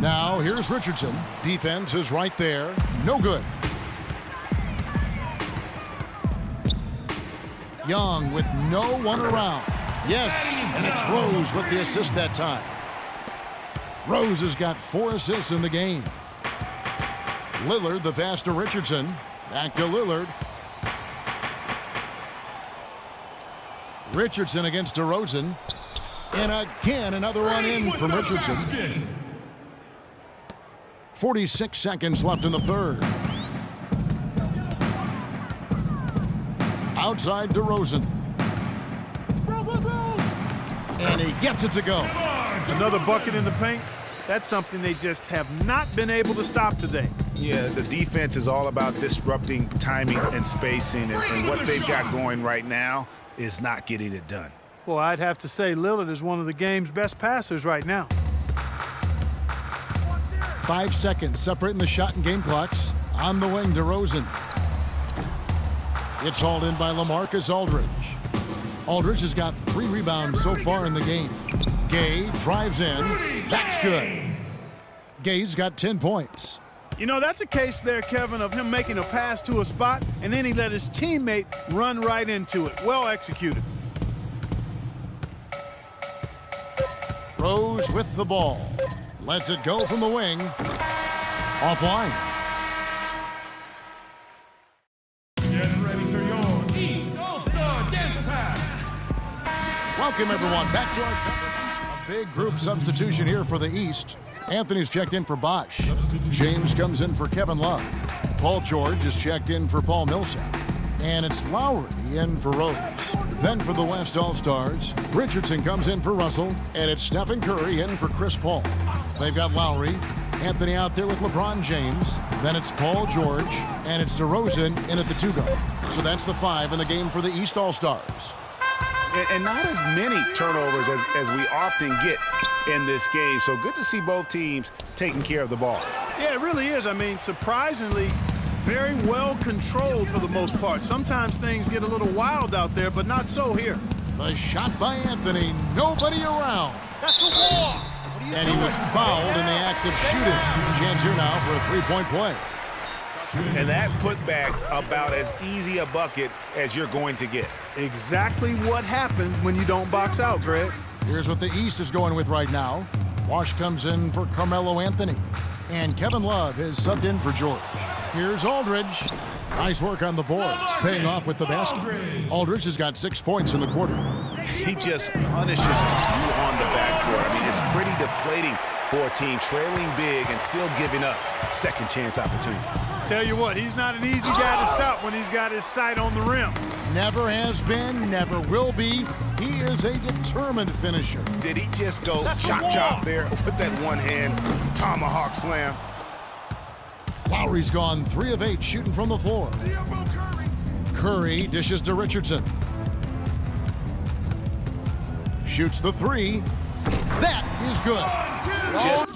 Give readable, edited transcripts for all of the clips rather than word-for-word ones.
Now here's Richardson. Defense is right there. No good. Young with no one around. Yes, and it's Rose with the assist that time. Rose has got 4 assists in the game. Lillard the pass to Richardson. Back to Lillard. Richardson against DeRozan. And again, another one in from Richardson. 46 seconds left in the third. Outside DeRozan. And he gets it to go. Another bucket in the paint. That's something they just have not been able to stop today. Yeah, the defense is all about disrupting timing and spacing, and what they've got going right now is not getting it done. Well, I'd have to say Lillard is one of the game's best passers right now. 5 seconds separating the shot and game clocks. On the wing, DeRozan. It's hauled in by LaMarcus Aldridge. Aldridge has got 3 rebounds so far in the game. Gay drives in. That's good. Gay's got 10 points. You know, that's a case there, Kevin, of him making a pass to a spot, and then he let his teammate run right into it. Well executed. Rose with the ball. Lets it go from the wing. Offline. Get ready for your East All-Star Dance Pass. Welcome, everyone, back to our coverage. A big group substitution here for the East. Anthony's checked in for Bosch. James comes in for Kevin Love. Paul George is checked in for Paul Millsap. And it's Lowry in for Rose. Then for the West All-Stars, Richardson comes in for Russell, and it's Stephen Curry in for Chris Paul. They've got Lowry, Anthony out there with LeBron James. Then it's Paul George, and it's DeRozan in at the 2 guard. So that's the 5 in the game for the East All-Stars. And not as many turnovers as we often get in this game. So good to see both teams taking care of the ball. Yeah, it really is. I mean, surprisingly, very well controlled for the most part. Sometimes things get a little wild out there, but not so here. The shot by Anthony, nobody around. That's the wall. And he was fouled in the act of shooting. Chance here now for a 3-point play. And that putback about as easy a bucket as you're going to get. Exactly what happens when you don't box out, Greg. Here's what the East is going with right now. Wash comes in for Carmelo Anthony. And Kevin Love is subbed in for George. Here's Aldridge. Nice work on the boards, paying off with the basket. Aldridge has got 6 points in the quarter. He just punishes you on the backcourt. I mean, it's pretty deflating for a team trailing big and still giving up second chance opportunities. Tell you what, he's not an easy guy to stop when he's got his sight on the rim. Never has been, never will be. He is a determined finisher. Did he just go chop there with that one-hand tomahawk slam? Lowry's gone 3 of 8 shooting from the floor. Curry dishes to Richardson. Shoots the 3. That is good. Just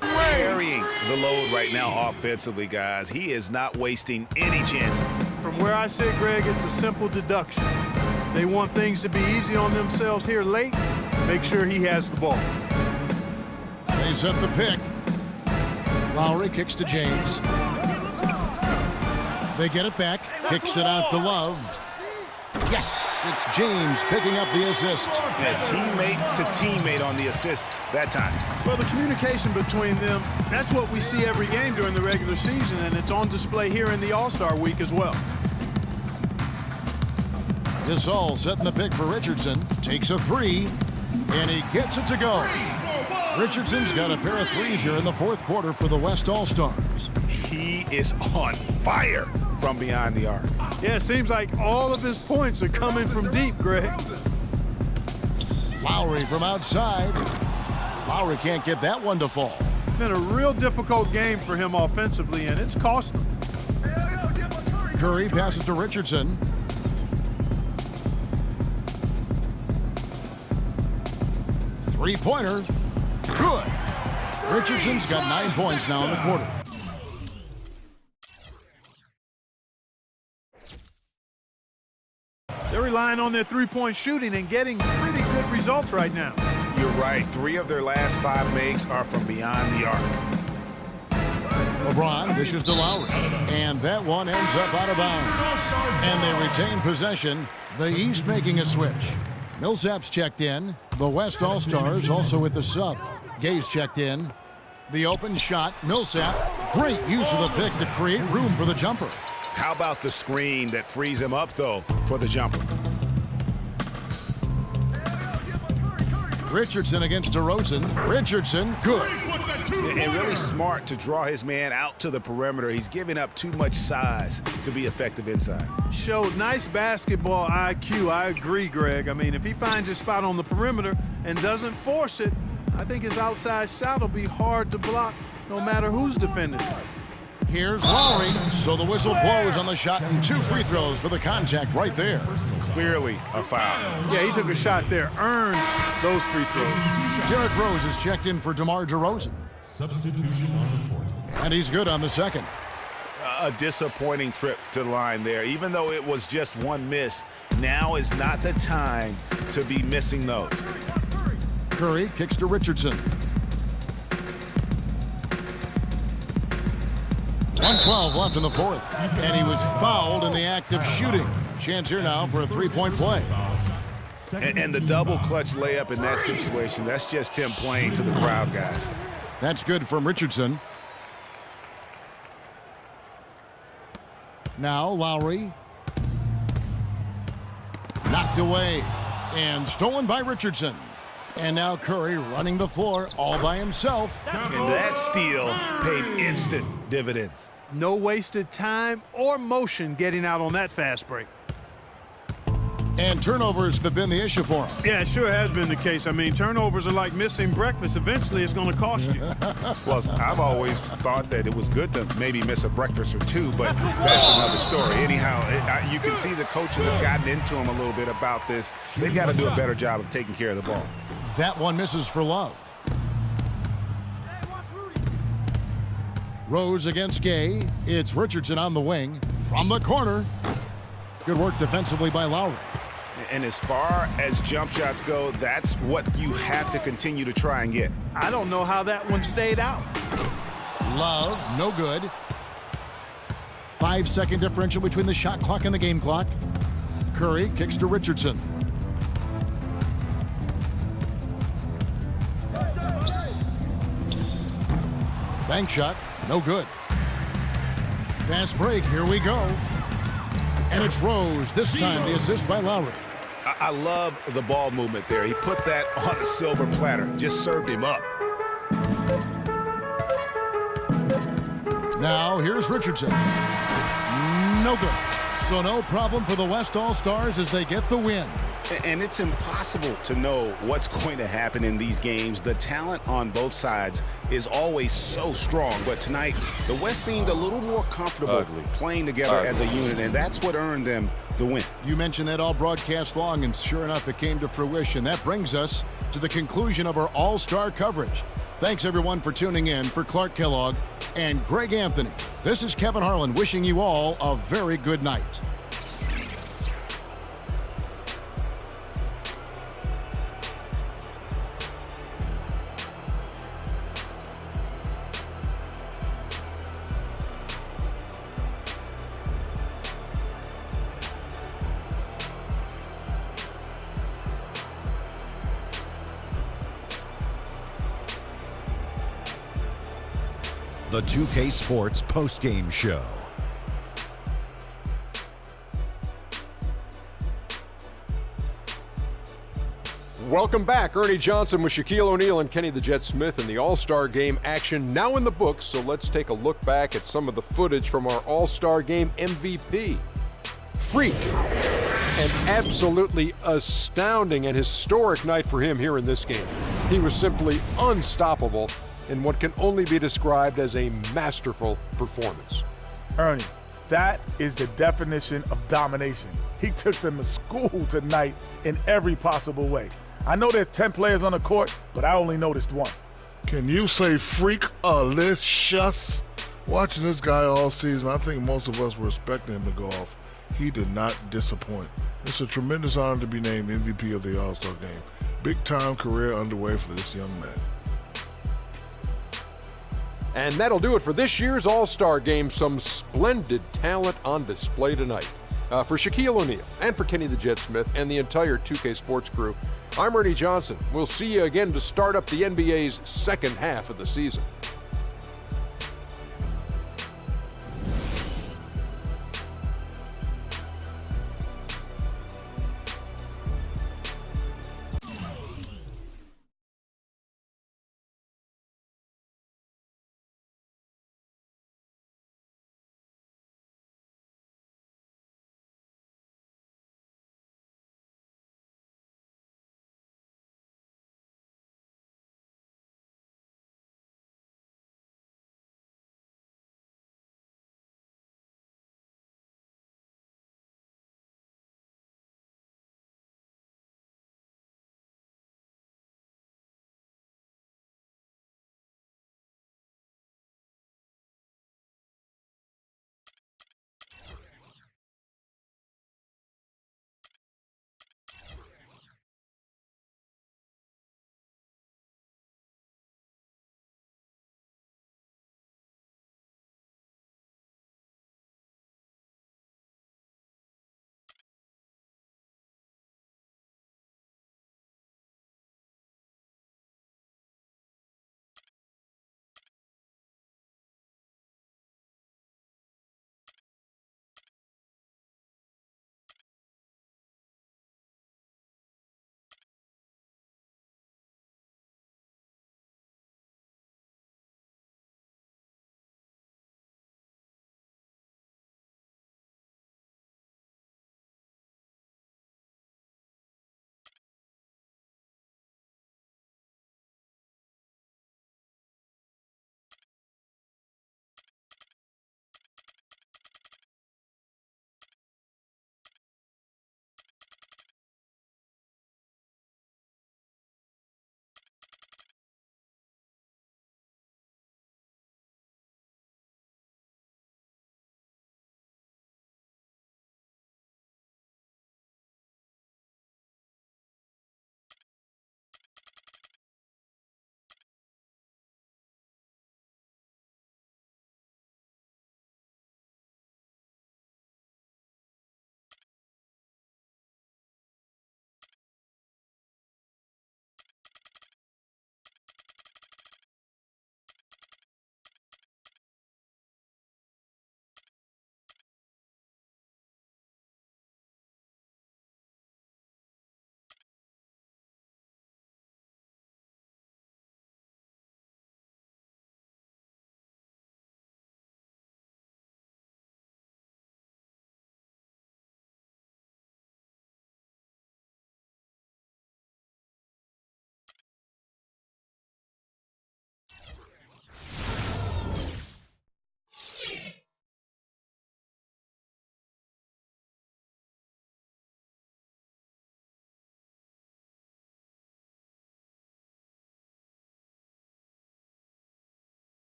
carrying the load right now offensively, guys. He is not wasting any chances. From where I sit, Greg, it's a simple deduction. If they want things to be easy on themselves here late, make sure he has the ball. They set the pick. Lowry kicks to James. They get it back. Kicks it out to Love. Yes, it's James picking up the assist. And teammate to teammate on the assist that time. Well, the communication between them, that's what we see every game during the regular season, and it's on display here in the All-Star week as well. Gasol setting the pick for Richardson. Takes a 3, and he gets it to go. Richardson's got a pair of 3s here in the 4th quarter for the West All-Stars. He is on fire from beyond the arc. Yeah, it seems like all of his points are coming from deep, Greg. Lowry from outside. Lowry can't get that one to fall. It's been a real difficult game for him offensively, and it's cost him. Curry passes to Richardson. Three-pointer. Good. Richardson's got 9 points now in the quarter. relying on their three-point shooting and getting pretty good results right now. You're right. 3 of their last 5 makes are from beyond the arc. LeBron dishes to Lowry, and that one ends up out of bounds. And they retain possession. The East making a switch. Millsap's checked in. The West All-Stars also with the sub. Gay's checked in. The open shot, Millsap. Great use of the pick to create room for the jumper. How about the screen that frees him up, though, for the jumper? Richardson against DeRozan. Richardson, good. And really smart to draw his man out to the perimeter. He's giving up too much size to be effective inside. Showed nice basketball IQ. I agree, Greg. I mean, if he finds his spot on the perimeter and doesn't force it, I think his outside shot will be hard to block no matter who's defending. Here's Lowry. So the whistle blows on the shot and 2 free throws for the contact right there. Clearly a foul. Yeah, he took a shot there, earned those free throws. Derrick Rose is checked in for DeMar DeRozan. Substitution on the court. And he's good on the second. A disappointing trip to the line there. Even though it was just 1 miss, now is not the time to be missing those. Curry kicks to Richardson. 1:12 left in the fourth, and he was fouled in the act of shooting. Chance here now for a 3-point play. And the double clutch layup in that situation, that's just him playing to the crowd, guys. That's good from Richardson. Now Lowry. Knocked away and stolen by Richardson. And now Curry running the floor all by himself. And that steal paid instant dividends. No wasted time or motion getting out on that fast break. And turnovers have been the issue for him. Yeah, it sure has been the case. I mean, turnovers are like missing breakfast. Eventually, it's going to cost you. Plus, I've always thought that it was good to maybe miss a breakfast or 2, but that's another story. Anyhow, you can see the coaches have gotten into him a little bit about this. They've got to do a better job of taking care of the ball. That one misses for Love. Rose against Gay. It's Richardson on the wing. From the corner. Good work defensively by Lowry. And as far as jump shots go, that's what you have to continue to try and get. I don't know how that one stayed out. Love, no good. 5-second differential between the shot clock and the game clock. Curry kicks to Richardson. Bank shot, no good. Fast break, here we go. And it's Rose, this time the assist by Lowry. I love the ball movement there. He put that on a silver platter, just served him up. Now here's Richardson. No good. So no problem for the West All-Stars as they get the win. And it's impossible to know what's going to happen in these games. The talent on both sides is always so strong. But tonight, the West seemed a little more comfortable playing together as a unit, and that's what earned them the win. You mentioned that all broadcast long, and sure enough, it came to fruition. That brings us to the conclusion of our All-Star coverage. Thanks, everyone, for tuning in. For Clark Kellogg and Greg Anthony, this is Kevin Harlan wishing you all a very good night. The 2K Sports postgame show. Welcome back. Ernie Johnson with Shaquille O'Neal and Kenny the Jet Smith in the All-Star Game action now in the books. So let's take a look back at some of the footage from our All-Star Game MVP. Freak. An absolutely astounding and historic night for him here in this game. He was simply unstoppable in what can only be described as a masterful performance. Ernie, that is the definition of domination. He took them to school tonight in every possible way. I know there's 10 players on the court, but I only noticed one. Can you say freak-alicious? Watching this guy all season, I think most of us were expecting him to go off. He did not disappoint. It's a tremendous honor to be named MVP of the All-Star Game. Big-time career underway for this young man. And that'll do it for this year's All-Star Game. Some splendid talent on display tonight. For Shaquille O'Neal and for Kenny the Jet Smith and the entire 2K Sports crew, I'm Ernie Johnson. We'll see you again to start up the NBA's second half of the season.